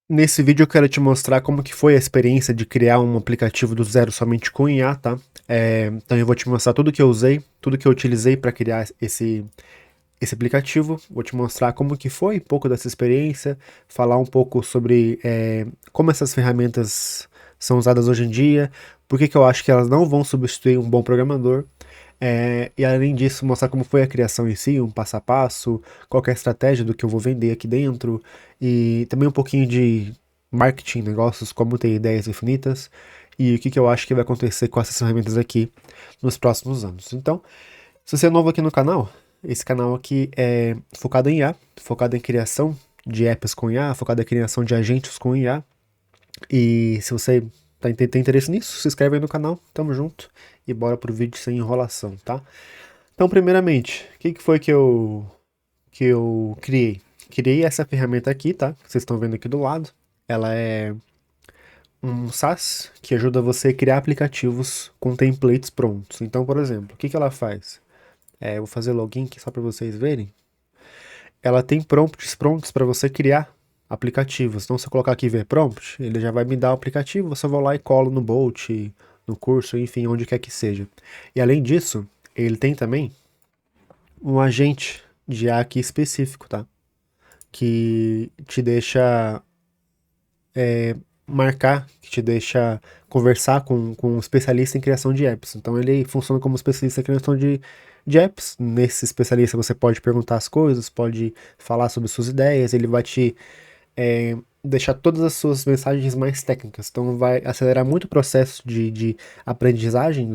Nesse vídeo eu quero te mostrar como que foi a experiência de criar um aplicativo do zero somente com IA, tá? Então eu vou te mostrar tudo que eu usei, tudo que eu utilizei para criar esse aplicativo. Vou te mostrar como que foi, um pouco dessa experiência, falar um pouco sobre como essas ferramentas são usadas hoje em dia, por que que eu acho que elas não vão substituir um bom programador. E além disso, mostrar como foi a criação em si, um passo a passo, qual que é a estratégia do que eu vou vender aqui dentro, e também um pouquinho de marketing, negócios, como ter ideias infinitas, e o que que eu acho que vai acontecer com essas ferramentas aqui nos próximos anos. Então, se você é novo aqui no canal, esse canal aqui é focado em IA, focado em criação de apps com IA, focado em criação de agentes com IA, e se você tem interesse nisso, se inscreve aí no canal, tamo junto, e bora pro vídeo sem enrolação, tá? Então, primeiramente, o que que foi que eu criei? Criei essa ferramenta aqui, tá? Que vocês estão vendo aqui do lado. Ela é um SaaS que ajuda você a criar aplicativos com templates prontos. Então, por exemplo, o que que ela faz? Eu vou fazer login aqui só para vocês verem. Ela tem prompts prontos para você criar aplicativos. Então, se eu colocar aqui ver prompt, ele já vai me dar o aplicativo. Você vai lá e colo no Bolt, no curso, enfim, onde quer que seja. E além disso, ele tem também um agente de IA aqui específico, tá? Que te deixa marcar, que te deixa conversar com um especialista em criação de apps. Então ele funciona como especialista em criação de apps. Nesse especialista você pode perguntar as coisas, pode falar sobre suas ideias, ele vai te deixar todas as suas mensagens mais técnicas. Então vai acelerar muito o processo de aprendizagem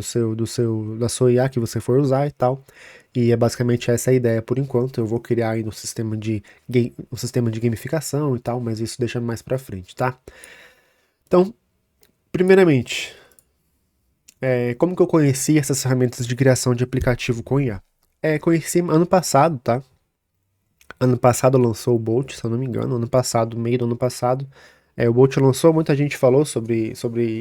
da sua IA que você for usar e tal. E é basicamente essa a ideia por enquanto. Eu vou criar aí um sistema de gamificação e tal, mas isso deixa mais pra frente, tá? Então, primeiramente, como que eu conheci essas ferramentas de criação de aplicativo com IA? Conheci ano passado, tá? Ano passado lançou o Bolt, se eu não me engano. Ano passado, meio do ano passado. O Bolt lançou, muita gente falou sobre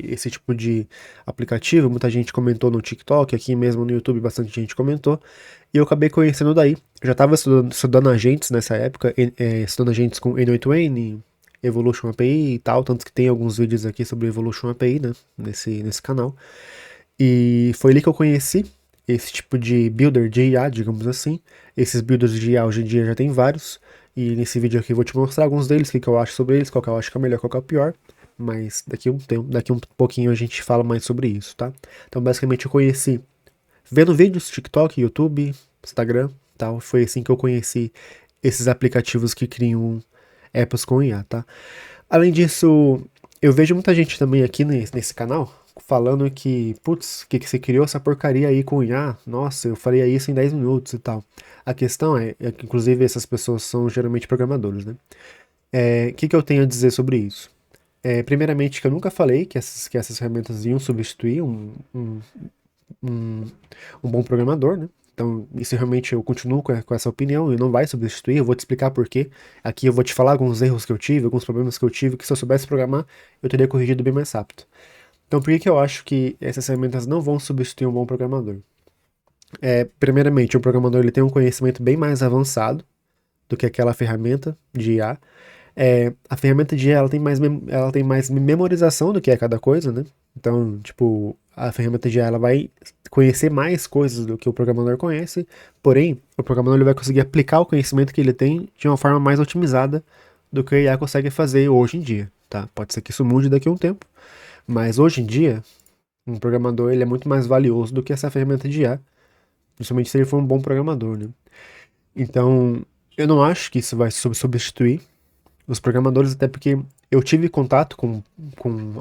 esse tipo de aplicativo, muita gente comentou no TikTok, aqui mesmo no YouTube bastante gente comentou, e eu acabei conhecendo daí. Eu já estava estudando agentes nessa época, estudando agentes com N8N, Evolution API e tal, tanto que tem alguns vídeos aqui sobre Evolution API, né, nesse canal. E foi ali que eu conheci esse tipo de builder de IA, digamos assim. Esses builders de IA hoje em dia já tem vários. E nesse vídeo aqui eu vou te mostrar alguns deles, o que, que eu acho sobre eles, qual que eu acho que é o melhor, qual que é o pior. Mas daqui um pouquinho a gente fala mais sobre isso, tá? Então basicamente eu conheci vendo vídeos, TikTok, YouTube, Instagram, tal. Foi assim que eu conheci esses aplicativos que criam apps com IA, tá? Além disso, eu vejo muita gente também aqui nesse canal falando que, putz, que você criou essa porcaria aí com IA? Nossa, eu faria isso em 10 minutos e tal. A questão é que, inclusive, essas pessoas são geralmente programadores, né? Que eu tenho a dizer sobre isso? Primeiramente, que eu nunca falei que essas ferramentas iam substituir um, um bom programador, né? Então, isso realmente eu continuo com essa opinião e não vai substituir, eu vou te explicar por quê. Aqui eu vou te falar alguns erros que eu tive, alguns problemas que eu tive, que se eu soubesse programar, eu teria corrigido bem mais rápido. Então, por que que eu acho que essas ferramentas não vão substituir um bom programador? Primeiramente, o programador ele tem um conhecimento bem mais avançado do que aquela ferramenta de IA. A ferramenta de IA ela tem mais memorização do que é cada coisa, né? Então, tipo, a ferramenta de IA ela vai conhecer mais coisas do que o programador conhece, porém, o programador ele vai conseguir aplicar o conhecimento que ele tem de uma forma mais otimizada do que a IA consegue fazer hoje em dia, tá? Pode ser que isso mude daqui a um tempo, mas hoje em dia, um programador ele é muito mais valioso do que essa ferramenta de IA, principalmente se ele for um bom programador, né? Então, eu não acho que isso vai substituir os programadores, até porque eu tive contato com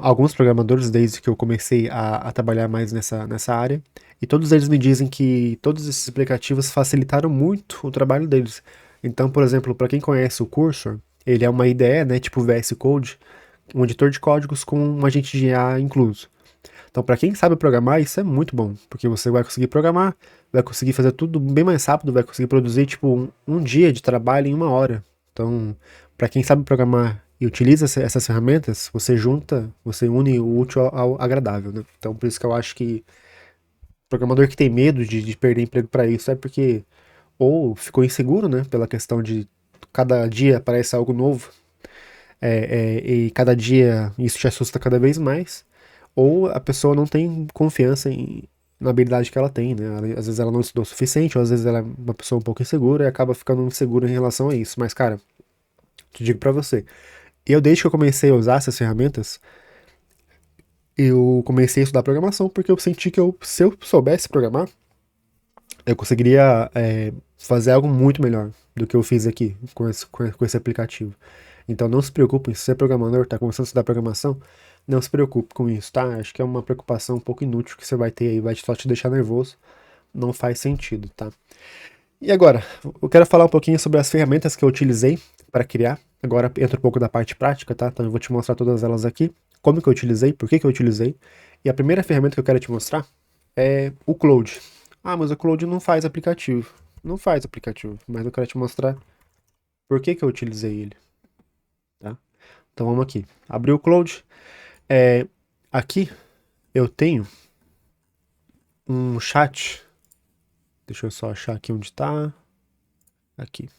alguns programadores desde que eu comecei a trabalhar mais nessa área, e todos eles me dizem que todos esses aplicativos facilitaram muito o trabalho deles. Então, por exemplo, para quem conhece o Cursor, ele é uma IDE, né, tipo VS Code, um editor de códigos com um agente de IA incluso. Então, para quem sabe programar, isso é muito bom, porque você vai conseguir programar, vai conseguir fazer tudo bem mais rápido, vai conseguir produzir tipo um dia de trabalho em uma hora. Então, para quem sabe programar e utiliza essas ferramentas, você une o útil ao agradável, né? Então, por isso que eu acho que programador que tem medo de perder emprego para isso é porque ou ficou inseguro, né, pela questão de cada dia aparece algo novo, e cada dia isso te assusta cada vez mais, ou a pessoa não tem confiança na habilidade que ela tem, né? Às vezes ela não estudou o suficiente, ou às vezes ela é uma pessoa um pouco insegura e acaba ficando insegura em relação a isso. Mas, cara, te digo pra você, desde que eu comecei a usar essas ferramentas, eu comecei a estudar programação porque eu senti que se eu soubesse programar, eu conseguiria fazer algo muito melhor do que eu fiz aqui com esse aplicativo. Então não se preocupem, se você é programador, está começando a estudar programação, não se preocupe com isso, tá? Acho que é uma preocupação um pouco inútil que você vai ter aí, vai só te deixar nervoso, não faz sentido, tá? E agora, eu quero falar um pouquinho sobre as ferramentas que eu utilizei para criar. Agora entra um pouco da parte prática, tá? Então eu vou te mostrar todas elas aqui, como que eu utilizei, por que que eu utilizei. E a primeira ferramenta que eu quero te mostrar é o Claude. Ah, mas o Claude não faz aplicativo. Não faz aplicativo, mas eu quero te mostrar por que que eu utilizei ele, tá? Então vamos aqui. Abri o Claude. Aqui eu tenho um chat. Deixa eu só achar aqui onde tá. Aqui.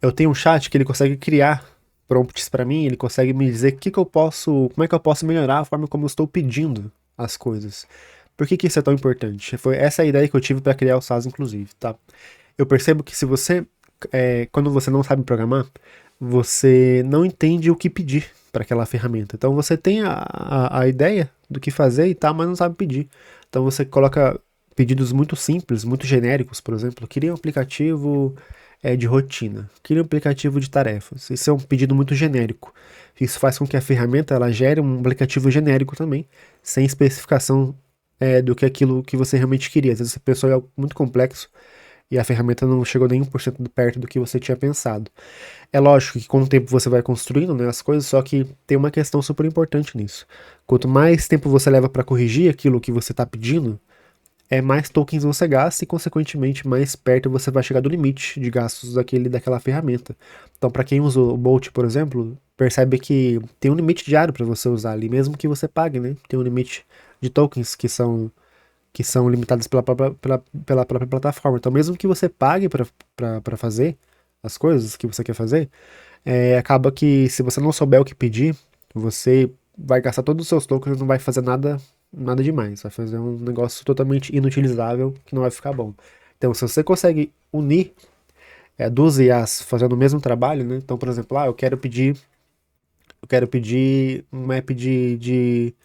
Eu tenho um chat que ele consegue criar prompts para mim, ele consegue me dizer como é que eu posso melhorar a forma como eu estou pedindo as coisas. Por que que isso é tão importante? Foi essa a ideia que eu tive para criar o SAS, inclusive, tá? Eu percebo que quando você não sabe programar, você não entende o que pedir para aquela ferramenta. Então você tem a ideia do que fazer e tal, mas não sabe pedir. Então você coloca pedidos muito simples, muito genéricos, por exemplo, queria um aplicativo de rotina, queria um aplicativo de tarefas. Isso é um pedido muito genérico. Isso faz com que a ferramenta ela gere um aplicativo genérico também, sem especificação do que aquilo que você realmente queria. Às vezes você pensou em algo muito complexo e a ferramenta não chegou nem 1% perto do que você tinha pensado. É lógico que com o tempo você vai construindo, né, as coisas, só que tem uma questão super importante nisso. Quanto mais tempo você leva para corrigir aquilo que você está pedindo, mais tokens você gasta e, consequentemente, mais perto você vai chegar do limite de gastos daquela ferramenta. Então, para quem usa o Bolt, por exemplo, percebe que tem um limite diário para você usar ali, mesmo que você pague, né? Tem um limite de tokens que são limitadas pela própria plataforma. Então, mesmo que você pague para fazer as coisas que você quer fazer, acaba que se você não souber o que pedir, você vai gastar todos os seus tokens e não vai fazer nada demais. Vai fazer um negócio totalmente inutilizável que não vai ficar bom. Então, se você consegue unir duas IAs fazendo o mesmo trabalho, né? Então, por exemplo, eu quero pedir um app de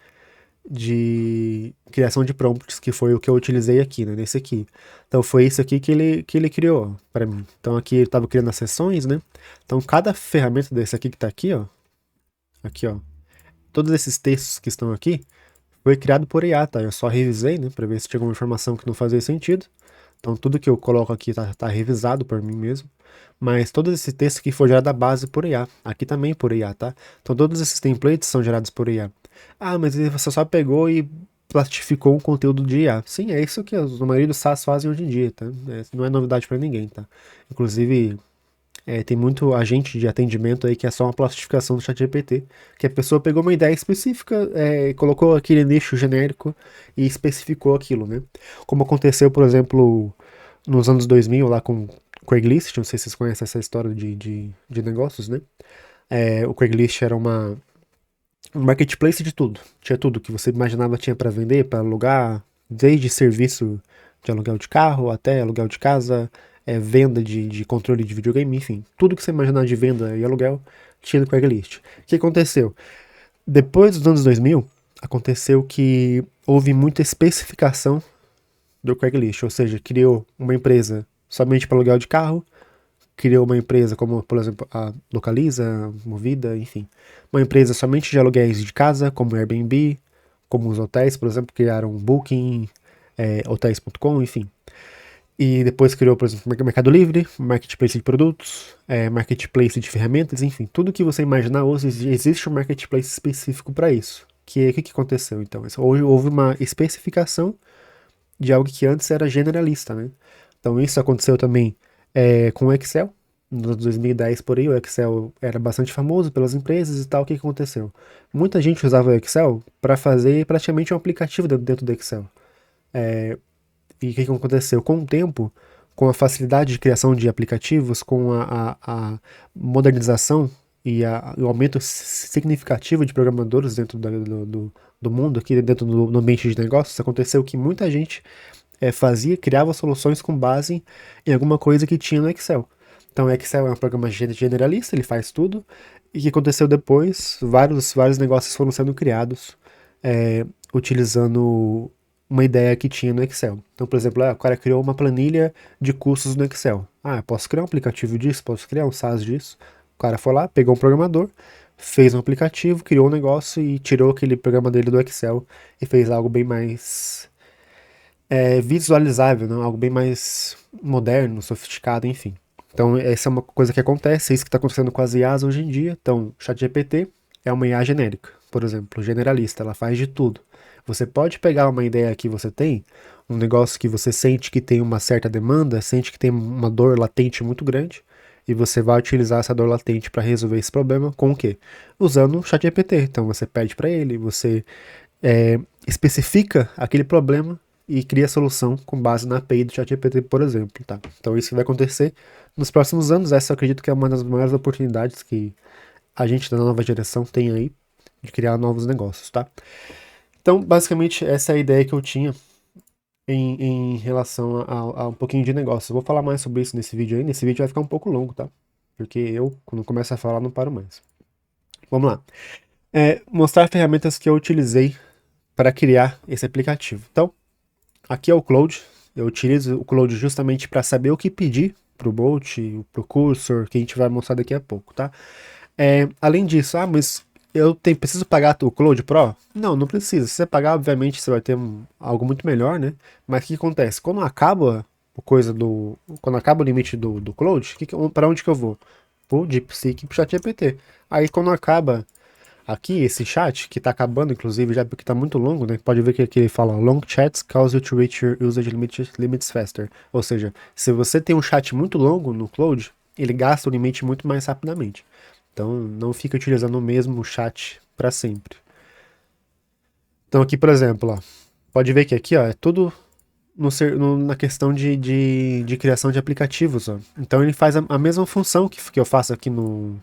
criação de prompts, que foi o que eu utilizei aqui, né, nesse aqui. Então foi isso aqui que ele criou para mim. Então aqui ele estava criando as sessões, né? Então cada ferramenta desse aqui que tá aqui, ó, todos esses textos que estão aqui foi criado por IA, tá? Eu só revisei, né, para ver se tinha alguma informação que não fazia sentido. Então tudo que eu coloco aqui tá revisado por mim mesmo. Mas todos esses textos aqui foi gerado da base por IA. Aqui também por IA, tá? Então todos esses templates são gerados por IA. Ah, mas você só pegou e plastificou um conteúdo de IA. Sim, é isso que a maioria dos SaaS fazem hoje em dia, tá? Não é novidade para ninguém, tá? Inclusive, tem muito agente de atendimento aí que é só uma plastificação do ChatGPT, que a pessoa pegou uma ideia específica, colocou aquele nicho genérico e especificou aquilo, né? Como aconteceu, por exemplo, nos anos 2000 lá com Craigslist, não sei se vocês conhecem essa história de negócios, né? O Craigslist era um marketplace de tudo. Tinha tudo que você imaginava tinha para vender, para alugar, desde serviço de aluguel de carro até aluguel de casa, venda de controle de videogame, enfim. Tudo que você imaginar de venda e aluguel tinha no Craigslist. O que aconteceu? Depois dos anos 2000, aconteceu que houve muita especificação do Craigslist, ou seja, criou uma empresa somente para aluguel de carro, criou uma empresa como, por exemplo, a Localiza, Movida, enfim. Uma empresa somente de aluguéis de casa, como Airbnb, como os hotéis, por exemplo, criaram Booking, hotels.com, enfim. E depois criou, por exemplo, Mercado Livre, marketplace de produtos, marketplace de ferramentas, enfim. Tudo que você imaginar hoje, existe um marketplace específico para isso. O que aconteceu, então? Hoje houve uma especificação de algo que antes era generalista, né? Então isso aconteceu também com o Excel. Nos 2010 por aí, o Excel era bastante famoso pelas empresas e tal. O que aconteceu? Muita gente usava o Excel para fazer praticamente um aplicativo dentro do Excel. E o que aconteceu? Com o tempo, com a facilidade de criação de aplicativos, com a modernização o aumento significativo de programadores dentro do mundo, aqui dentro do ambiente de negócios, aconteceu que muita gente criava soluções com base em alguma coisa que tinha no Excel. Então, o Excel é um programa generalista, ele faz tudo. E o que aconteceu depois? Vários negócios foram sendo criados utilizando uma ideia que tinha no Excel. Então, por exemplo, o cara criou uma planilha de custos no Excel. Eu posso criar um aplicativo disso, posso criar um SaaS disso. O cara foi lá, pegou um programador, fez um aplicativo, criou um negócio e tirou aquele programa dele do Excel e fez algo bem mais visualizável, né? Algo bem mais moderno, sofisticado, enfim. Então, essa é uma coisa que acontece, é isso que está acontecendo com as IAs hoje em dia. Então, o ChatGPT é uma IA genérica, por exemplo, generalista, ela faz de tudo. Você pode pegar uma ideia que você tem, um negócio que você sente que tem uma certa demanda, sente que tem uma dor latente muito grande, e você vai utilizar essa dor latente para resolver esse problema com o quê? Usando o ChatGPT. Então, você pede para ele, você especifica aquele problema e cria a solução com base na API do ChatGPT, por exemplo, tá? Então isso vai acontecer nos próximos anos. Essa eu acredito que é uma das maiores oportunidades que a gente da nova geração tem aí de criar novos negócios, tá? Então, basicamente, essa é a ideia que eu tinha em relação a um pouquinho de negócio. Eu vou falar mais sobre isso nesse vídeo aí. Nesse vídeo vai ficar um pouco longo, tá? Porque eu, quando começo a falar, não paro mais. Vamos lá. Mostrar ferramentas que eu utilizei para criar esse aplicativo. Então, aqui é o Claude. Eu utilizo o Claude justamente para saber o que pedir para o Bolt, para o Cursor, que a gente vai mostrar daqui a pouco, tá? Além disso, mas preciso pagar o Claude Pro? Não, não precisa. Se você pagar, obviamente, você vai ter algo muito melhor, né? Mas o que acontece? Quando acaba o limite do Claude, para onde que eu vou? Pro DeepSeek e pro ChatGPT. Aí quando acaba aqui, esse chat, que tá acabando, inclusive, já porque tá muito longo, né? Pode ver que aqui ele fala long chats cause you to reach your usage limits faster. Ou seja, se você tem um chat muito longo no Claude, ele gasta o limite muito mais rapidamente. Então, não fica utilizando o mesmo chat para sempre. Então, aqui, por exemplo, ó, pode ver que aqui, ó, é tudo na questão de criação de aplicativos, ó. Então, ele faz a mesma função que eu faço aqui no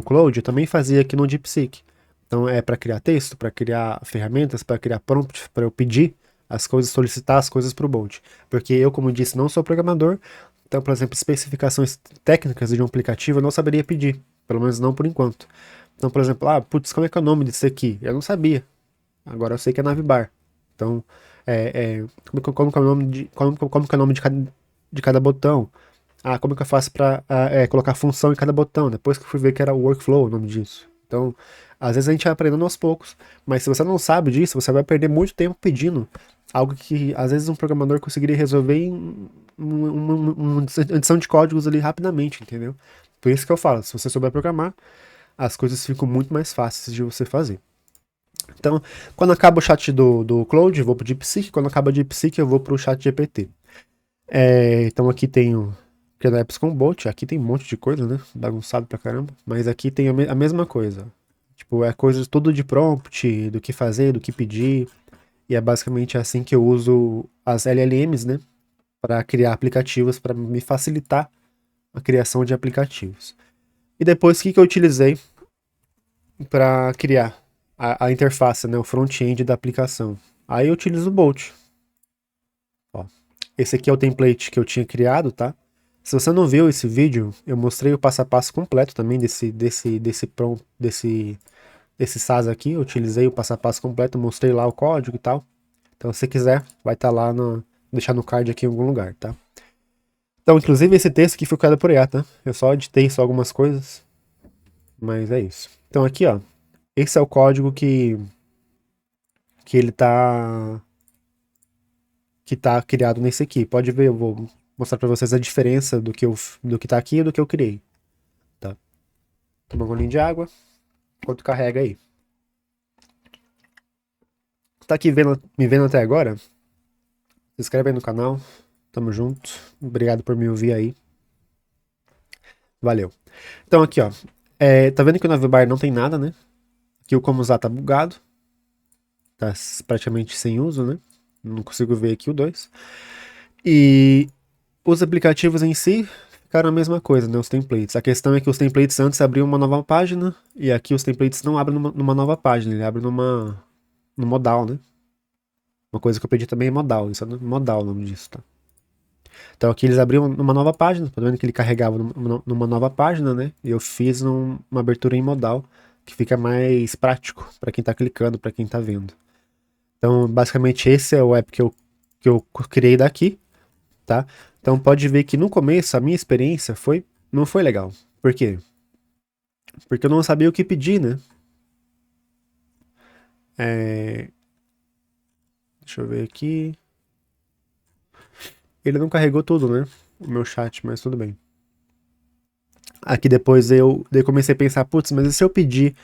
Claude, eu também fazia aqui no DeepSeek. Então é para criar texto, para criar ferramentas, para criar prompts, para eu pedir as coisas, solicitar as coisas para o Bolt. Porque eu, como disse, não sou programador, então, por exemplo, especificações técnicas de um aplicativo eu não saberia pedir, pelo menos não por enquanto. Então, por exemplo, como é que é o nome disso aqui? Eu não sabia. Agora eu sei que é Navbar. Então, como que é o nome como que é o nome de cada botão? Como que eu faço para colocar função em cada botão? Depois que eu fui ver que era o workflow o nome disso. Então, às vezes a gente vai aprendendo aos poucos, mas se você não sabe disso, você vai perder muito tempo pedindo algo que às vezes um programador conseguiria resolver em uma edição de códigos ali rapidamente, entendeu? Por isso que eu falo, se você souber programar, as coisas ficam muito mais fáceis de você fazer. Então, quando acaba o chat do Claude, eu vou pro DeepSeek. Quando acaba o DeepSeek, eu vou pro chat GPT. Então aqui tem o criando apps com bot, aqui tem um monte de coisa, né? Bagunçado pra caramba. Mas aqui tem a mesma coisa. Tipo, é coisa tudo de prompt, do que fazer, do que pedir. E é basicamente assim que eu uso as LLMs, né? Para criar aplicativos, para me facilitar a criação de aplicativos. E depois, o que eu utilizei para criar a interface, né? O front-end da aplicação. Aí eu utilizo o Bolt. Ó, esse aqui é o template que eu tinha criado, tá? Se você não viu esse vídeo, eu mostrei o passo a passo completo também desse SaaS aqui. Eu utilizei o passo a passo completo, mostrei lá o código e tal. Então, se você quiser, vai estar lá deixar no card aqui em algum lugar, tá? Então, inclusive esse texto aqui foi criado por IA, tá? Eu só editei só algumas coisas, mas é isso. Então aqui, ó, esse é o código que ele tá criado nesse aqui. Pode ver, eu vou mostrar para vocês a diferença do que tá aqui e do que eu criei, tá? Toma um golinho de água, enquanto carrega aí. Tá aqui me vendo até agora? Se inscreve aí no canal, tamo junto, obrigado por me ouvir aí. Valeu. Então aqui, ó, tá vendo que o Navbar não tem nada, né? Aqui o como usar tá bugado, tá praticamente sem uso, né? Não consigo ver aqui o 2. E os aplicativos em si, ficaram a mesma coisa, né? Os templates. A questão é que os templates antes abriam uma nova página, e aqui os templates não abrem numa nova página, ele abre no modal, né? Uma coisa que eu pedi também é modal, isso é modal o nome disso, tá? Então aqui eles abriam numa nova página, tá vendo que ele carregava numa nova página, né? E eu fiz uma abertura em modal, que fica mais prático para quem tá clicando, para quem tá vendo. Então, basicamente, esse é o app que eu criei daqui, tá? Então pode ver que no começo a minha experiência não foi legal. Por quê? Porque eu não sabia o que pedir, né? É, deixa eu ver aqui. Ele não carregou tudo, né? O meu chat, mas tudo bem. Aqui depois daí comecei a pensar, putz, mas e se eu pedir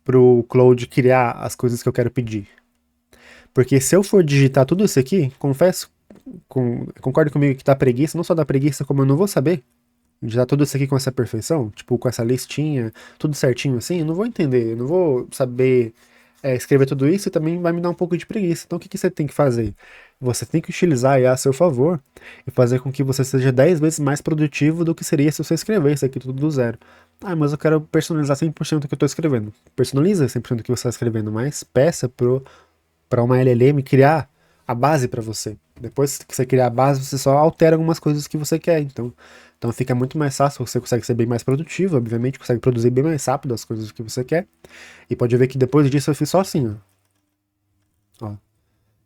pro Claude criar as coisas que eu quero pedir? Porque se eu for digitar tudo isso aqui, confesso, concorda comigo que tá preguiça, não só dá preguiça, como eu não vou saber digitar tudo isso aqui com essa perfeição, tipo, com essa listinha, tudo certinho assim, eu não vou entender, eu não vou saber escrever tudo isso e também vai me dar um pouco de preguiça. Então o que você tem que fazer? Você tem que utilizar a IA a seu favor e fazer com que você seja 10 vezes mais produtivo do que seria se você escrevesse aqui tudo do zero. Ah, mas eu quero personalizar 100% do que eu estou escrevendo. Personaliza 100% do que você está escrevendo, mas peça para uma LLM criar a base para você. Depois que você criar a base, você só altera algumas coisas que você quer. Então fica muito mais fácil, você consegue ser bem mais produtivo, obviamente, consegue produzir bem mais rápido as coisas que você quer. E pode ver que depois disso eu fiz só assim, ó.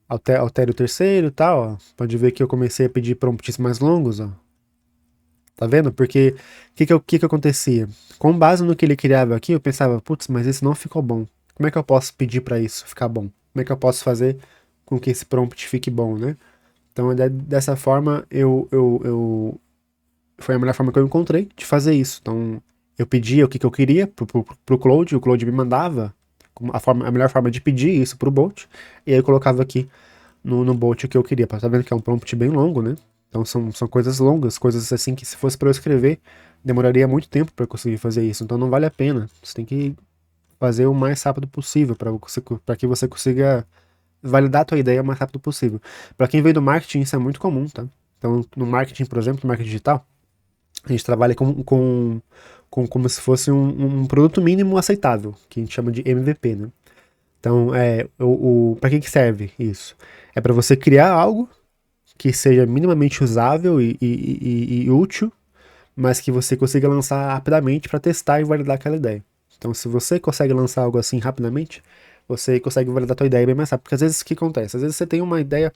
Altere o terceiro e tal, ó. Pode ver que eu comecei a pedir prompts mais longos, ó. Tá vendo? Porque o que que acontecia? Com base no que ele criava aqui, eu pensava, putz, mas isso não ficou bom. Como é que eu posso pedir para isso ficar bom? Como é que eu posso fazer com que esse prompt fique bom, né? Então, dessa forma, foi a melhor forma que eu encontrei de fazer isso. Então, eu pedia o que eu queria pro Claude, o Claude me mandava a melhor forma de pedir isso pro Bolt, e aí eu colocava aqui no Bolt o que eu queria. Tá vendo que é um prompt bem longo, né? Então são coisas longas, coisas assim que se fosse para eu escrever, demoraria muito tempo para conseguir fazer isso. Então não vale a pena. Você tem que fazer o mais rápido possível para que você consiga validar a tua ideia o mais rápido possível. Para quem veio do marketing, isso é muito comum, tá? Então, no marketing, por exemplo, no marketing digital, a gente trabalha com como se fosse um produto mínimo aceitável, que a gente chama de MVP, né? Então, para que serve isso? É para você criar algo que seja minimamente usável e útil, mas que você consiga lançar rapidamente para testar e validar aquela ideia. Então, se você consegue lançar algo assim rapidamente, você consegue validar a tua ideia bem mais rápido. Porque às vezes o que acontece? Às vezes você tem uma ideia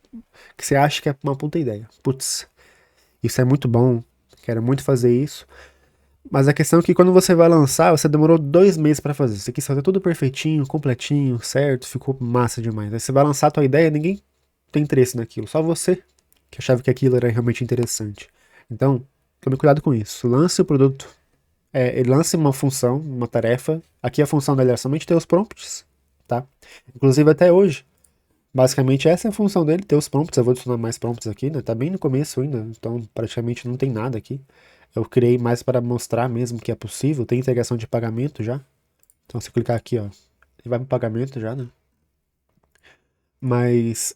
que você acha que é uma puta ideia. Putz, isso é muito bom, quero muito fazer isso. Mas a questão é que quando você vai lançar, você demorou 2 meses pra fazer. Você quis fazer tudo perfeitinho, completinho, certo, ficou massa demais. Aí você vai lançar a tua ideia, ninguém tem interesse naquilo, só você que achava que aquilo era realmente interessante. Então, tome cuidado com isso. Lance o produto, lance uma função, uma tarefa. Aqui a função dele é somente ter os prompts, tá? Inclusive até hoje. Basicamente essa é a função dele, ter os prompts. Eu vou adicionar mais prompts aqui, né? Tá bem no começo ainda, então praticamente não tem nada aqui. Eu criei mais para mostrar mesmo que é possível. Tem integração de pagamento já. Então se eu clicar aqui, ó, ele vai para pagamento já, né? Mas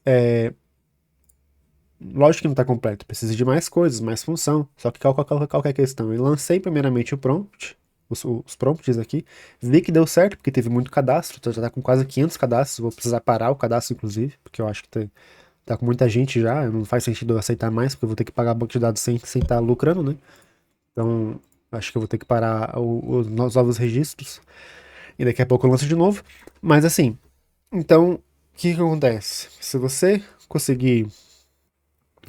lógico que não tá completo. Precisa de mais coisas, mais função. Só que qual que é a questão? Eu lancei primeiramente o prompt, os prompts aqui. Vi que deu certo, porque teve muito cadastro. Já tá com quase 500 cadastros. Vou precisar parar o cadastro, inclusive, porque eu acho que tá com muita gente já. Não faz sentido eu aceitar mais, porque eu vou ter que pagar banco de dados sem estar lucrando, né? Então, acho que eu vou ter que parar os novos registros. E daqui a pouco eu lanço de novo. Mas assim, então, o que acontece? Se você conseguir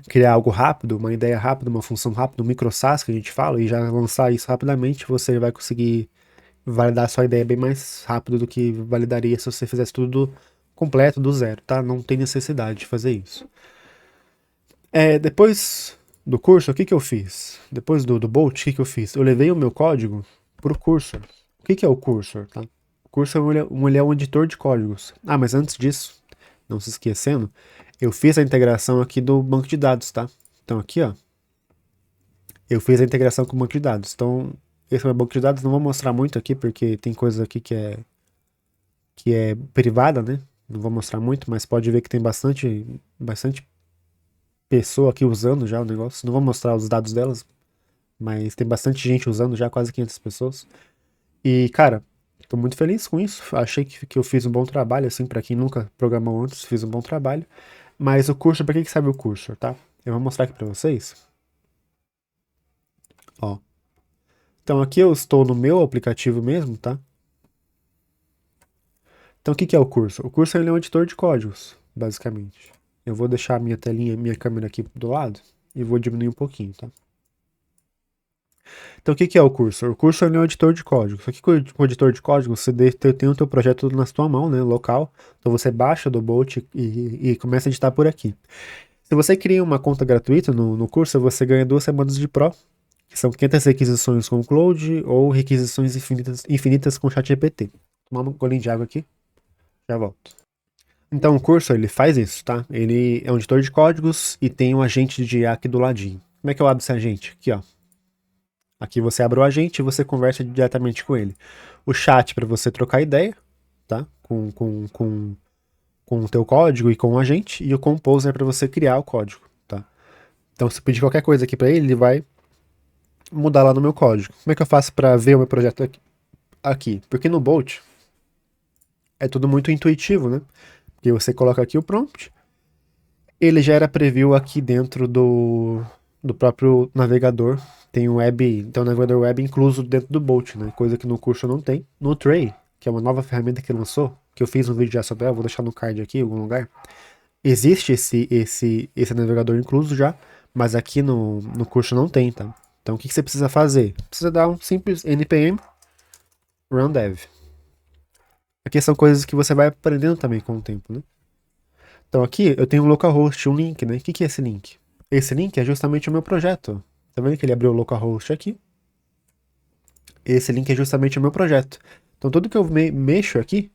criar algo rápido, uma ideia rápida, uma função rápida, um micro SaaS que a gente fala, e já lançar isso rapidamente, você vai conseguir validar a sua ideia bem mais rápido do que validaria se você fizesse tudo completo do zero, tá? Não tem necessidade de fazer isso. Depois do curso, o que que eu fiz? Depois do Bolt, o que que eu fiz? Eu levei o meu código pro Cursor. O que que é o Cursor, tá? O Cursor ele é um editor de códigos. Ah, mas antes disso, não se esquecendo, eu fiz a integração aqui do banco de dados, tá? Então aqui, ó, eu fiz a integração com o banco de dados. Então, esse é o meu banco de dados, não vou mostrar muito aqui, porque tem coisa aqui que é privada, né? Não vou mostrar muito, mas pode ver que tem bastante pessoa aqui usando já o negócio. Não vou mostrar os dados delas, mas tem bastante gente usando já, quase 500 pessoas. E, cara, tô muito feliz com isso. Achei que eu fiz um bom trabalho, assim, pra quem nunca programou antes, fiz um bom trabalho. Mas o curso, pra que serve o curso, tá? Eu vou mostrar aqui pra vocês. Ó. Então aqui eu estou no meu aplicativo mesmo, tá? Então o que é o curso? O curso ele é um editor de códigos, basicamente. Eu vou deixar a minha telinha, minha câmera aqui do lado e vou diminuir um pouquinho, tá? Então o que é o curso? O curso ele é um editor de código. Só que com o editor de código você tem o teu projeto na sua mão, né, local. Então você baixa do Bolt e começa a editar por aqui. Se você cria uma conta gratuita no curso, você ganha 2 semanas de Pro, que são 500 requisições com o Cloud ou requisições infinitas com o ChatGPT. Vou tomar um golinho de água aqui, já volto. Então o curso ele faz isso, tá? Ele é um editor de códigos e tem um agente de IA aqui do ladinho. Como é que eu abro esse agente? Aqui, ó. Aqui você abre o agente e você conversa diretamente com ele. O chat para você trocar ideia, tá? Com o teu código e com o agente. E o Composer para você criar o código, tá? Então se pedir qualquer coisa aqui para ele, ele vai mudar lá no meu código. Como é que eu faço para ver o meu projeto aqui? Porque no Bolt é tudo muito intuitivo, né? Porque você coloca aqui o prompt, ele já era preview aqui dentro do próprio navegador. Tem o navegador web incluso dentro do Bolt, né? Coisa que no curso não tem. No Tray, que é uma nova ferramenta que lançou, que eu fiz um vídeo já sobre ela, vou deixar no card aqui em algum lugar. Existe esse navegador incluso já, mas aqui no curso não tem, tá? Então o que você precisa fazer? Precisa dar um simples npm run dev. Aqui são coisas que você vai aprendendo também com o tempo, né? Então aqui eu tenho um localhost, um link, né? O que é esse link? Esse link é justamente o meu projeto. Tá vendo que ele abriu o localhost aqui? Esse link é justamente o meu projeto. Então tudo que eu mexo aqui,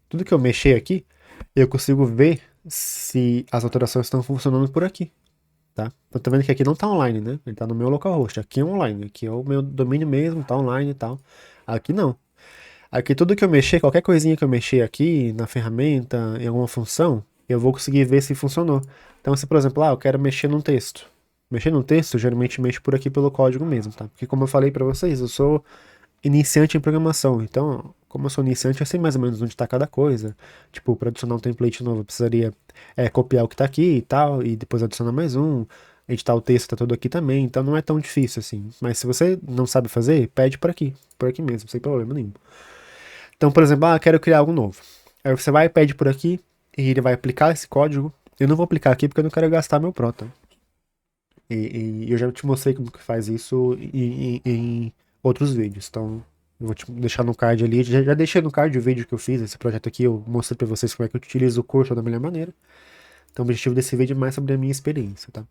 tudo que eu mexer aqui, eu consigo ver se as alterações estão funcionando por aqui, tá? Então tá vendo que aqui não tá online, né? Ele tá no meu localhost. Aqui é online, aqui é o meu domínio mesmo, tá online e tal. Aqui não. Aqui tudo que eu mexer, qualquer coisinha que eu mexer aqui na ferramenta, em alguma função, eu vou conseguir ver se funcionou. Então se, por exemplo, eu quero mexer num texto. Mexer num texto, eu geralmente mexo por aqui pelo código mesmo, tá? Porque como eu falei pra vocês, eu sou iniciante em programação. Então, como eu sou iniciante, eu sei mais ou menos onde tá cada coisa. Tipo, para adicionar um template novo, eu precisaria copiar o que tá aqui e tal, e depois adicionar mais um. Editar o texto tá todo aqui também, então não é tão difícil assim. Mas se você não sabe fazer, pede por aqui mesmo, sem problema nenhum. Então, por exemplo, quero criar algo novo. Aí você vai, pede por aqui, e ele vai aplicar esse código. Eu não vou aplicar aqui porque eu não quero gastar meu Pro, tá? E eu já te mostrei como que faz isso em outros vídeos. Então, eu vou te deixar no card ali. Já deixei no card o vídeo que eu fiz, esse projeto aqui. Eu mostrei pra vocês como é que eu utilizo o curso da melhor maneira. Então, o objetivo desse vídeo é mais sobre a minha experiência, tá?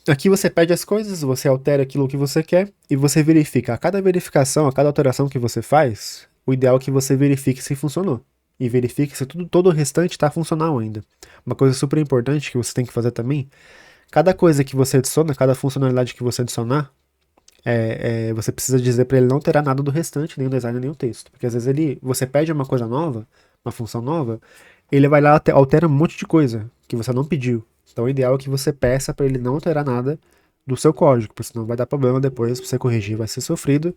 Aqui você pede as coisas, você altera aquilo que você quer e você verifica. A cada verificação, a cada alteração que você faz, o ideal é que você verifique se funcionou. E verifique se todo o restante está funcional ainda. Uma coisa super importante que você tem que fazer também, cada coisa que você adiciona, cada funcionalidade que você adicionar, você precisa dizer para ele não alterar nada do restante, nem o design, nem o texto. Porque às vezes você pede uma coisa nova, uma função nova, ele vai lá, altera um monte de coisa que você não pediu. Então o ideal é que você peça para ele não alterar nada do seu código, porque senão vai dar problema depois pra você corrigir, vai ser sofrido,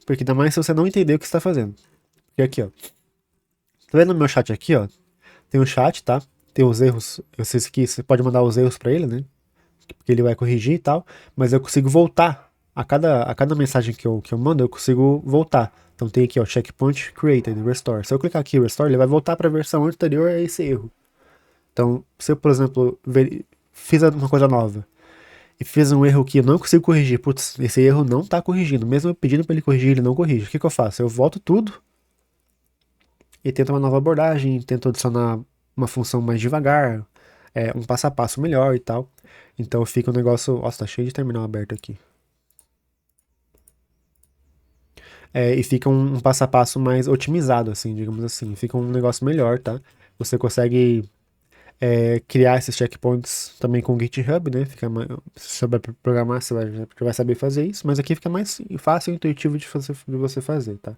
porque ainda mais se você não entender o que está fazendo. E aqui, ó. Tá vendo no meu chat aqui, ó? Tem um chat, tá? Tem os erros. Eu sei que você pode mandar os erros para ele, né? Porque ele vai corrigir e tal, mas eu consigo voltar. A cada mensagem que eu mando, eu consigo voltar. Então tem aqui, ó, checkpoint created, restore. Se eu clicar aqui restore, ele vai voltar para a versão anterior a esse erro. Então, se eu, por exemplo, fiz uma coisa nova e fiz um erro que eu não consigo corrigir, putz, esse erro não tá corrigindo. Mesmo eu pedindo para ele corrigir, ele não corrige. O que eu faço? Eu volto tudo e tento uma nova abordagem, tento adicionar uma função mais devagar, um passo a passo melhor e tal. Então fica um negócio. Nossa, tá cheio de terminal aberto aqui. E fica um passo a passo mais otimizado, assim, digamos assim. Fica um negócio melhor, tá? Você consegue criar esses checkpoints também com o GitHub, né? Se souber programar, você vai saber fazer isso, mas aqui fica mais fácil e intuitivo de você fazer, tá?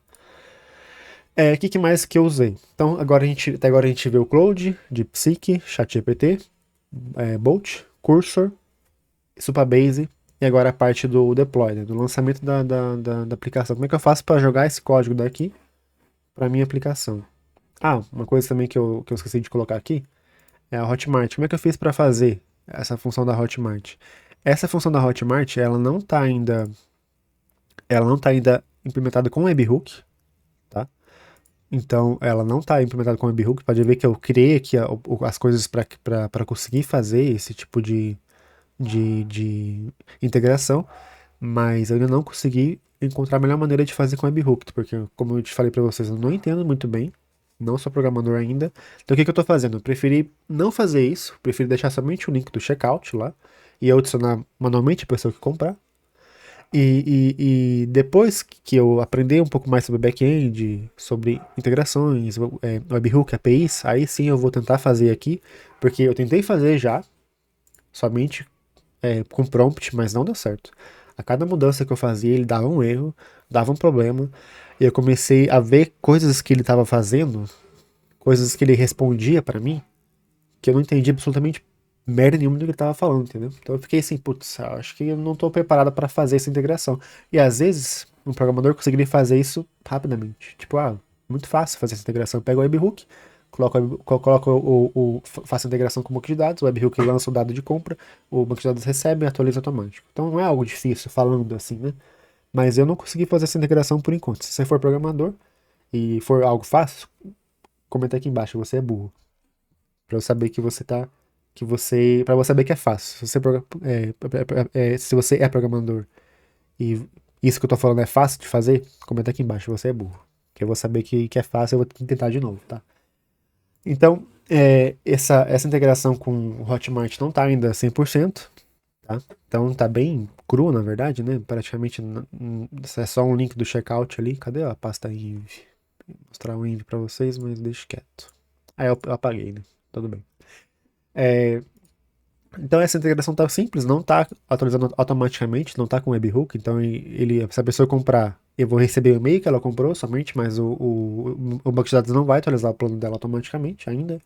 O que mais que eu usei? Então, até agora a gente vê o Cloud, DeepSeek, ChatGPT, Bolt, Cursor, Supabase E agora a parte do deploy, né, do lançamento da aplicação. Como é que eu faço para jogar esse código daqui para minha aplicação? Ah, uma coisa também que eu esqueci de colocar aqui é a Hotmart. Como é que eu fiz para fazer essa função da Hotmart? Essa função da Hotmart, ela não tá ainda implementada com webhook, tá? Então, ela não está implementada com webhook. Pode ver que eu criei aqui as coisas para conseguir fazer esse tipo de integração, mas eu ainda não consegui encontrar a melhor maneira de fazer com webhook, porque, como eu te falei para vocês, eu não entendo muito bem, não sou programador ainda. Então, o que que eu estou fazendo? Eu preferi não fazer isso, preferi deixar somente o link do checkout lá e eu adicionar manualmente a pessoa que comprar. E depois que eu aprender um pouco mais sobre back-end, sobre integrações, webhook, APIs, aí sim eu vou tentar fazer aqui, porque eu tentei fazer já, somente com prompt, mas não deu certo. A cada mudança que eu fazia, ele dava um erro, dava um problema, e eu comecei a ver coisas que ele estava fazendo, coisas que ele respondia para mim, que eu não entendi absolutamente merda nenhuma do que ele tava falando, entendeu? Então eu fiquei assim, putz, acho que eu não tô preparado para fazer essa integração. E às vezes, um programador conseguiria fazer isso rapidamente. Tipo, muito fácil fazer essa integração. Pega o webhook, faça a integração com o banco de dados, o webhook lança o dado de compra, o banco de dados recebe e atualiza automático. Então não é algo difícil falando assim, né? Mas eu não consegui fazer essa integração por enquanto. Se você for programador e for algo fácil, comenta aqui embaixo, você é burro. Pra eu saber que você tá. Pra você saber que é fácil. Se você é programador e isso que eu tô falando é fácil de fazer, comenta aqui embaixo, você é burro. Que eu vou saber que é fácil, eu vou tentar de novo, tá? Então, essa integração com o Hotmart não tá ainda 100%, tá? Então tá bem cru, na verdade, né? Praticamente é só um link do checkout ali. Cadê a pasta env? Vou mostrar o env pra vocês, mas deixa quieto. Eu apaguei, né? Tudo bem. Então essa integração tá simples, não tá atualizando automaticamente, não tá com webhook, então se a pessoa comprar, eu vou receber o e-mail que ela comprou somente, mas o banco de dados não vai atualizar o plano dela automaticamente ainda,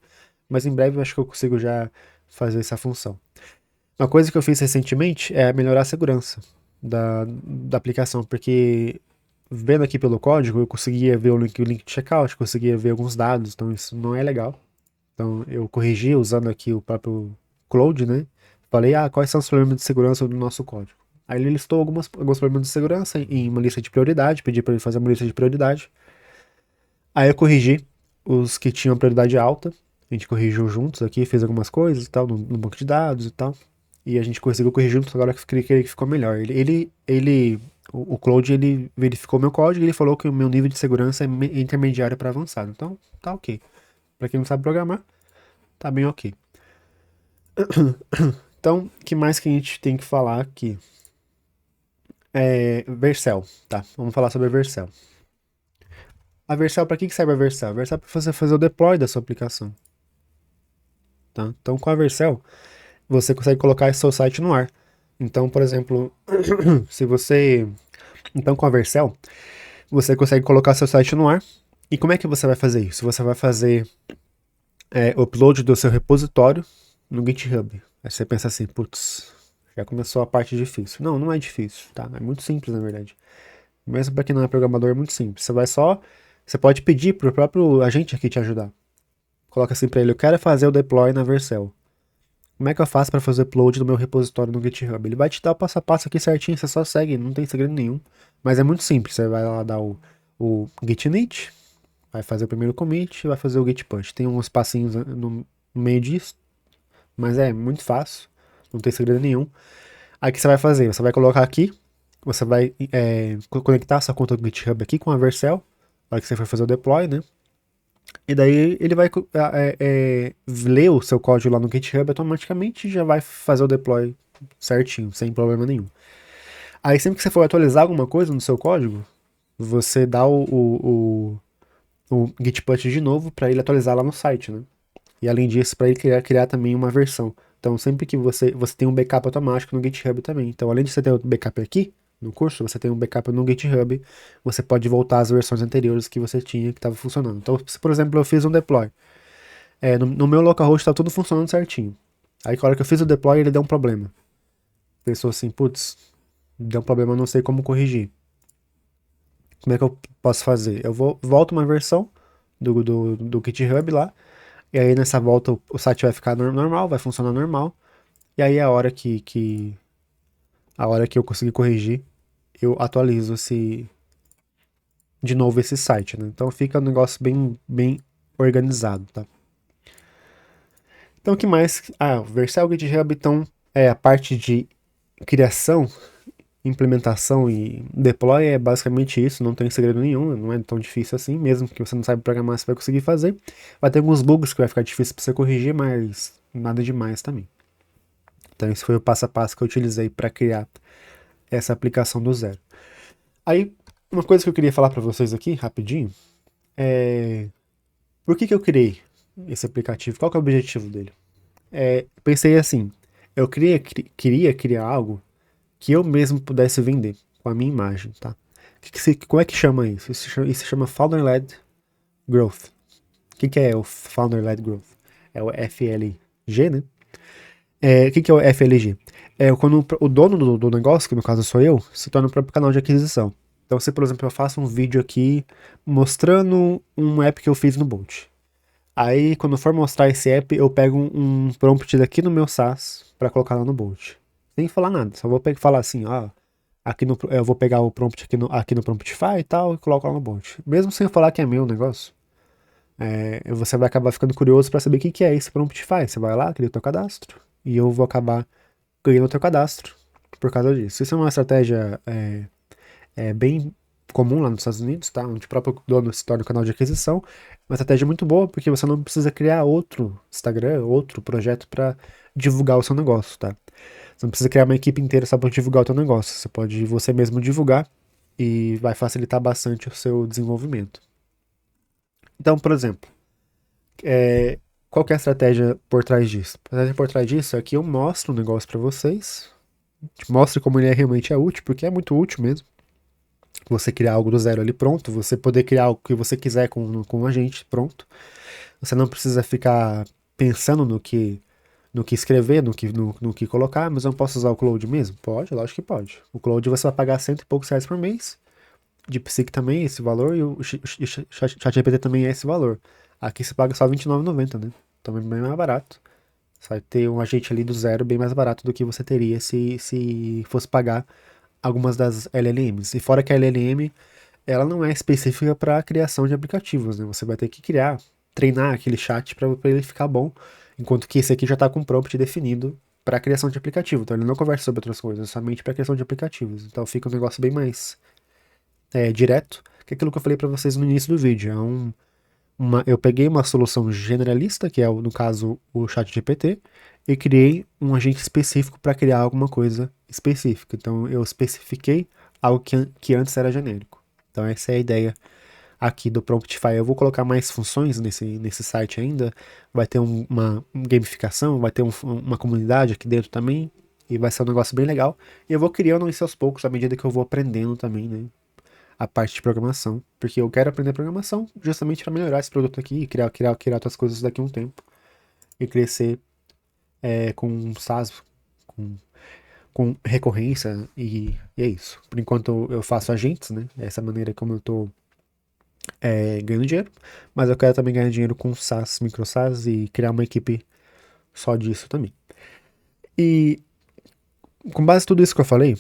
mas em breve eu acho que eu consigo já fazer essa função. Uma coisa que eu fiz recentemente é melhorar a segurança da aplicação, porque vendo aqui pelo código eu conseguia ver o link de checkout, conseguia ver alguns dados, então isso não é legal. Então eu corrigi usando aqui o próprio Cloud, né? Falei, quais são os problemas de segurança do nosso código. Aí ele listou alguns problemas de segurança em uma lista de prioridade, pedi para ele fazer uma lista de prioridade. Aí eu corrigi os que tinham prioridade alta. A gente corrigiu juntos aqui, fez algumas coisas e tal, no banco de dados e tal. E a gente conseguiu corrigir juntos, agora que ficou melhor. O Cloud, ele verificou meu código e ele falou que o meu nível de segurança é intermediário para avançado. Então, tá ok. Para quem não sabe programar, tá bem ok. Então, o que mais que a gente tem que falar aqui? Vercel, tá? Vamos falar sobre a Vercel. A Vercel, para que serve a Vercel? A Vercel é para você fazer o deploy da sua aplicação, tá? Então, com a Vercel, você consegue colocar esse seu site no ar. Então, por exemplo, se você... Então, com a Vercel, você consegue colocar seu site no ar. E como é que você vai fazer isso? Você vai fazer upload do seu repositório no GitHub. Aí você pensa assim, putz, já começou a parte difícil. Não, não é difícil, tá? É muito simples, na verdade. Mesmo para quem não é programador, é muito simples. Você pode pedir pro próprio agente aqui te ajudar. Coloca assim para ele, eu quero fazer o deploy na Vercel. Como é que eu faço para fazer upload do meu repositório no GitHub? Ele vai te dar o passo a passo aqui certinho, você só segue, não tem segredo nenhum. Mas é muito simples, você vai lá dar o git init, vai fazer o primeiro commit e vai fazer o git push. Tem uns passinhos no meio disso, mas é muito fácil, não tem segredo nenhum. Aí o que você vai fazer? Você vai colocar aqui, você vai conectar sua conta do GitHub aqui com a Vercel, na hora que você for fazer o deploy, né? E daí ele vai ler o seu código lá no GitHub automaticamente e já vai fazer o deploy certinho, sem problema nenhum. Aí sempre que você for atualizar alguma coisa no seu código, você dá o git push de novo para ele atualizar lá no site, né? E além disso, para ele criar também uma versão. Então, sempre que você tem um backup automático no GitHub também. Então, além de você ter o backup aqui no curso, você tem um backup no GitHub, você pode voltar às versões anteriores que você tinha que estava funcionando. Então, se por exemplo eu fiz um deploy, no meu localhost está tudo funcionando certinho. Aí, na hora que eu fiz o deploy, ele deu um problema. pensou assim, putz, deu um problema, eu não sei como corrigir. Como é que eu posso fazer? Volto uma versão do GitHub lá, e aí nessa volta o site vai ficar normal, vai funcionar normal, e aí a hora que eu conseguir corrigir, eu atualizo de novo esse site, né? Então fica um negócio bem organizado, tá? Então o que mais? Ah, o Vercel GitHub, então, é a parte de criação, implementação e deploy é basicamente isso, não tem segredo nenhum, não é tão difícil assim, mesmo que você não saiba programar, você vai conseguir fazer. Vai ter alguns bugs que vai ficar difícil para você corrigir, mas nada demais também. Então esse foi o passo a passo que eu utilizei para criar essa aplicação do zero. Aí, uma coisa que eu queria falar para vocês aqui, rapidinho, é por que eu criei esse aplicativo? Qual que é o objetivo dele? Pensei assim, eu queria criar algo que eu mesmo pudesse vender com a minha imagem, tá? Como é que chama isso? Isso se chama Founder-Led Growth. O que é o Founder-Led Growth? É o FLG, né? O que é o FLG? É quando o dono do negócio, que no caso sou eu, se torna o próprio canal de aquisição. Então, se por exemplo eu faço um vídeo aqui mostrando um app que eu fiz no Bolt. Aí, quando for mostrar esse app, eu pego um prompt daqui no meu SaaS para colocar lá no Bolt. Sem falar nada, só vou falar assim, ó, eu vou pegar o prompt aqui no Promptify e tal e coloco lá no Bolt. Mesmo sem falar que é meu negócio, você vai acabar ficando curioso para saber o que é esse Promptify. Você vai lá, cria o teu cadastro e eu vou acabar ganhando o teu cadastro por causa disso. Isso é uma estratégia bem comum lá nos Estados Unidos, tá? Onde o próprio dono se torna o canal de aquisição. Uma estratégia muito boa, porque você não precisa criar outro Instagram, outro projeto para divulgar o seu negócio, tá? Você não precisa criar uma equipe inteira só para divulgar o teu negócio. Você pode você mesmo divulgar e vai facilitar bastante o seu desenvolvimento. Então, por exemplo, qual que é a estratégia por trás disso? A estratégia por trás disso é que eu mostro o negócio para vocês, mostre como ele realmente é útil, porque é muito útil mesmo. Você criar algo do zero ali pronto, você poder criar o que você quiser com a gente pronto. Você não precisa ficar pensando no que escrever, no que colocar, mas eu não posso usar o Cloud mesmo? Pode, lógico que pode. O Cloud você vai pagar cento e poucos reais por mês, DeepSeek também é esse valor, e o ChatGPT também é esse valor. Aqui você paga só R$29,90, né? Então é bem mais barato. Você vai ter um agente ali do zero bem mais barato do que você teria se fosse pagar algumas das LLMs. E fora que a LLM, ela não é específica para a criação de aplicativos, né? Você vai ter que treinar aquele chat para ele ficar bom, enquanto que esse aqui já está com um prompt definido para a criação de aplicativo. Então ele não conversa sobre outras coisas, somente para a criação de aplicativos. Então fica um negócio bem mais direto, que é aquilo que eu falei para vocês no início do vídeo. Eu peguei uma solução generalista, que é, no caso, o ChatGPT, e criei um agente específico para criar alguma coisa específica. Então, eu especifiquei algo que antes era genérico. Então, essa é a ideia aqui do Promptify. Eu vou colocar mais funções nesse site ainda. Vai ter uma gamificação, vai ter uma comunidade aqui dentro também. E vai ser um negócio bem legal. E eu vou criando isso aos poucos, à medida que eu vou aprendendo também, né? A parte de programação, porque eu quero aprender programação justamente para melhorar esse produto aqui e criar outras coisas daqui a um tempo e crescer com um SaaS, com, com recorrência e é isso. Por enquanto eu faço agentes, né? Essa maneira como eu tô ganhando dinheiro, mas eu quero também ganhar dinheiro com SaaS, micro SaaS e criar uma equipe só disso também. E com base em tudo isso que eu falei,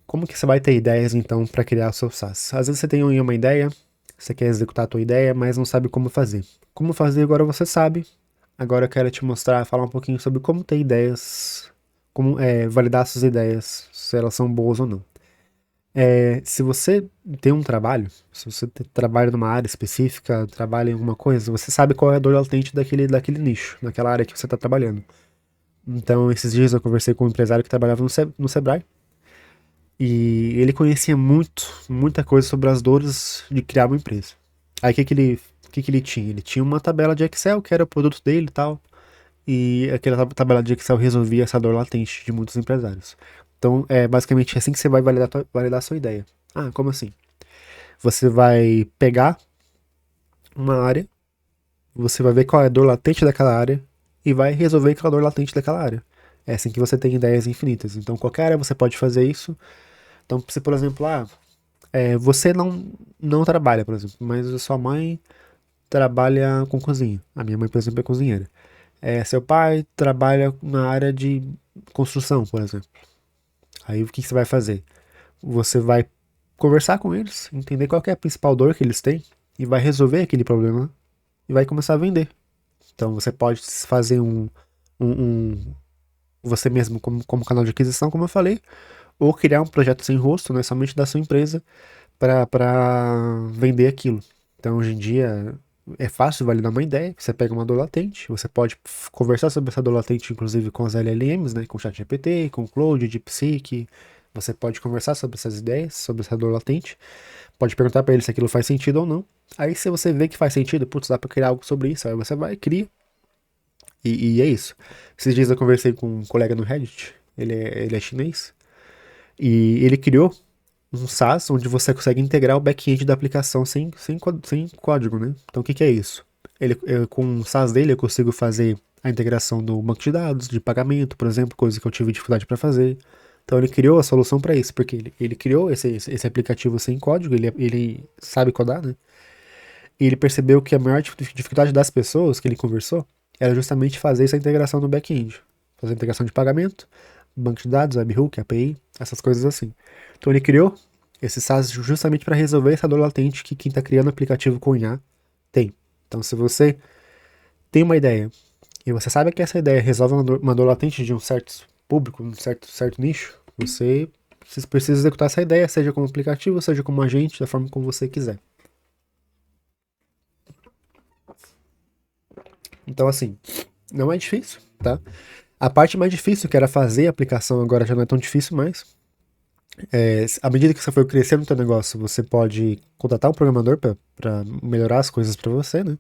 como que você vai ter ideias então para criar o seu SaaS? Às vezes você tem uma ideia, você quer executar a tua ideia, mas não sabe como fazer. Como fazer agora você sabe. Agora eu quero te mostrar, falar um pouquinho sobre como ter ideias, como validar suas ideias, se elas são boas ou não. Se você tem um trabalho, se você trabalha numa área específica, trabalha em alguma coisa, você sabe qual é a dor latente daquele nicho, naquela área que você está trabalhando. Então, esses dias eu conversei com um empresário que trabalhava no Sebrae, e ele conhecia muita coisa sobre as dores de criar uma empresa. Aí o que que ele tinha? Ele tinha uma tabela de Excel, que era o produto dele e tal. E aquela tabela de Excel resolvia essa dor latente de muitos empresários. Então, é basicamente assim que você vai validar a sua ideia. Ah, como assim? Você vai pegar uma área, você vai ver qual é a dor latente daquela área e vai resolver aquela dor latente daquela área. É assim que você tem ideias infinitas. Então, qualquer área você pode fazer isso. Então, se por exemplo, você não trabalha, por exemplo, mas a sua mãe trabalha com cozinha. A minha mãe, por exemplo, é cozinheira. Seu pai trabalha na área de construção, por exemplo. Aí o que você vai fazer? Você vai conversar com eles, entender qual que é a principal dor que eles têm e vai resolver aquele problema e vai começar a vender. Então você pode fazer você mesmo como canal de aquisição, como eu falei, ou criar um projeto sem rosto, né, somente da sua empresa para vender aquilo. Então hoje em dia é fácil validar uma ideia, você pega uma dor latente, você pode conversar sobre essa dor latente, inclusive com as LLMs, né, com o ChatGPT, com o Claude, DeepSeek, você pode conversar sobre essas ideias, sobre essa dor latente, pode perguntar para ele se aquilo faz sentido ou não. Aí se você vê que faz sentido, putz, dá para criar algo sobre isso, aí você vai, cria, e é isso. Esses dias eu conversei com um colega no Reddit, ele é chinês, e ele criou um SaaS onde você consegue integrar o back-end da aplicação sem código, né? Então o que que é isso? Com o SaaS dele eu consigo fazer a integração do banco de dados, de pagamento, por exemplo, coisa que eu tive dificuldade para fazer. Então ele criou a solução para isso, porque ele criou esse aplicativo sem código, ele sabe codar, né? E ele percebeu que a maior dificuldade das pessoas que ele conversou era justamente fazer essa integração no back-end. Fazer a integração de pagamento, banco de dados, webhook, API, essas coisas assim. Então ele criou esse SaaS justamente para resolver essa dor latente que quem está criando o aplicativo com IA tem. Então se você tem uma ideia e você sabe que essa ideia resolve uma dor latente de um certo público, um certo nicho, você precisa executar essa ideia, seja como aplicativo, seja como agente, da forma como você quiser. Então, assim, não é difícil, tá? A parte mais difícil, que era fazer a aplicação, agora já não é tão difícil mais. À medida que você for crescendo no teu negócio, você pode contratar um programador para melhorar as coisas para você, né?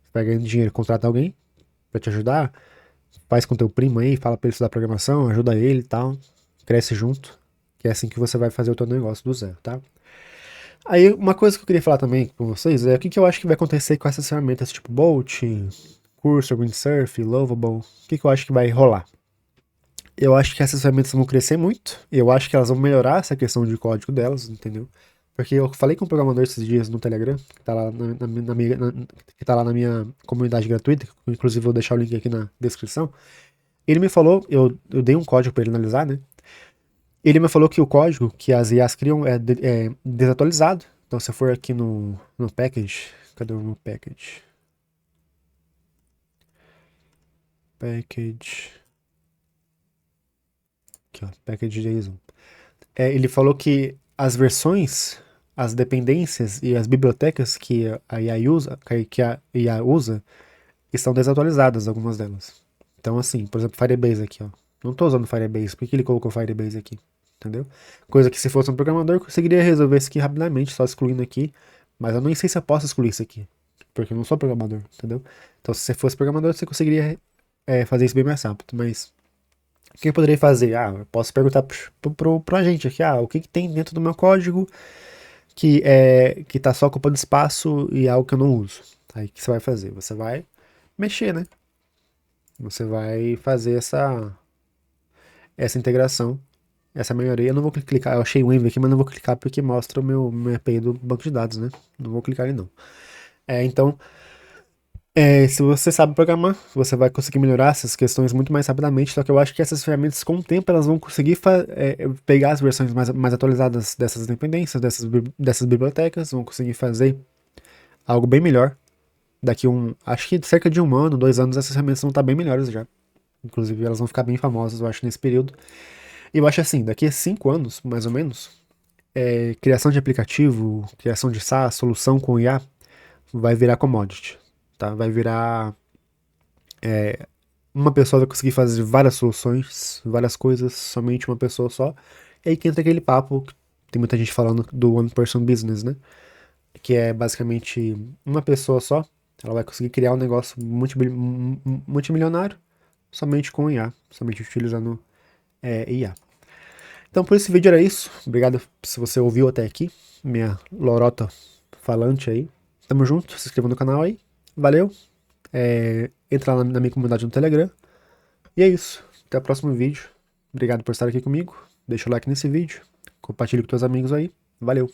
Você vai ganhando dinheiro, contrata alguém para te ajudar, faz com teu primo aí, fala para ele estudar programação, ajuda ele e tal, cresce junto, que é assim que você vai fazer o teu negócio do zero, tá? Aí, uma coisa que eu queria falar também com vocês é o que, que eu acho que vai acontecer com essas ferramentas tipo Bolt, Cursor, Windsurf, Lovable, o que, que eu acho que vai rolar? Eu acho que essas ferramentas vão crescer muito, eu acho que elas vão melhorar essa questão de código delas, entendeu? Porque eu falei com um programador esses dias no Telegram, que tá lá que tá lá na minha comunidade gratuita, que inclusive eu vou deixar o link aqui na descrição. Ele me falou, eu dei um código para ele analisar, né? Ele me falou que o código que as IAs criam é desatualizado. Então, se eu for aqui no package, cadê o meu package? Package. Aqui, ó, package JSON. Ele falou que as versões, as dependências e as bibliotecas que a IA usa estão desatualizadas, algumas delas. Então, assim, por exemplo, Firebase aqui, ó. Não tô usando Firebase, por que ele colocou Firebase aqui? Entendeu? Coisa que se fosse um programador, eu conseguiria resolver isso aqui rapidamente, só excluindo aqui. Mas eu nem sei se eu posso excluir isso aqui, porque eu não sou programador, entendeu? Então, se você fosse programador, você conseguiria fazer isso bem mais rápido. Mas o que eu poderia fazer? Eu posso perguntar pro agente aqui, o que tem dentro do meu código que tá só ocupando espaço e é algo que eu não uso. Aí o que você vai fazer? Você vai mexer, né? Você vai fazer essa integração, essa melhoria. Eu não vou clicar, eu achei o env aqui, mas não vou clicar porque mostra o meu API do banco de dados, né? Não vou clicar ali não. Então, se você sabe programar, você vai conseguir melhorar essas questões muito mais rapidamente, só que eu acho que essas ferramentas, com o tempo, elas vão conseguir pegar as versões mais atualizadas dessas dependências, dessas bibliotecas, vão conseguir fazer algo bem melhor. Acho que cerca de 1 ano, 2 anos, essas ferramentas vão estar bem melhores já. Inclusive, elas vão ficar bem famosas, eu acho, nesse período. E eu acho assim, daqui a 5 anos, mais ou menos, criação de aplicativo, criação de SaaS, solução com IA, vai virar commodity, tá? Vai virar uma pessoa vai conseguir fazer várias soluções, várias coisas, somente uma pessoa só. E aí que entra aquele papo, que tem muita gente falando do one person business, né? Que é basicamente uma pessoa só, ela vai conseguir criar um negócio multimilionário somente com IA, somente utilizando IA. Então por esse vídeo era isso. Obrigado se você ouviu até aqui, minha lorota falante aí. Tamo junto, se inscreva no canal aí. Valeu. Entra lá na minha comunidade no Telegram. E é isso. Até o próximo vídeo. Obrigado por estar aqui comigo. Deixa o like nesse vídeo. Compartilhe com teus amigos aí. Valeu!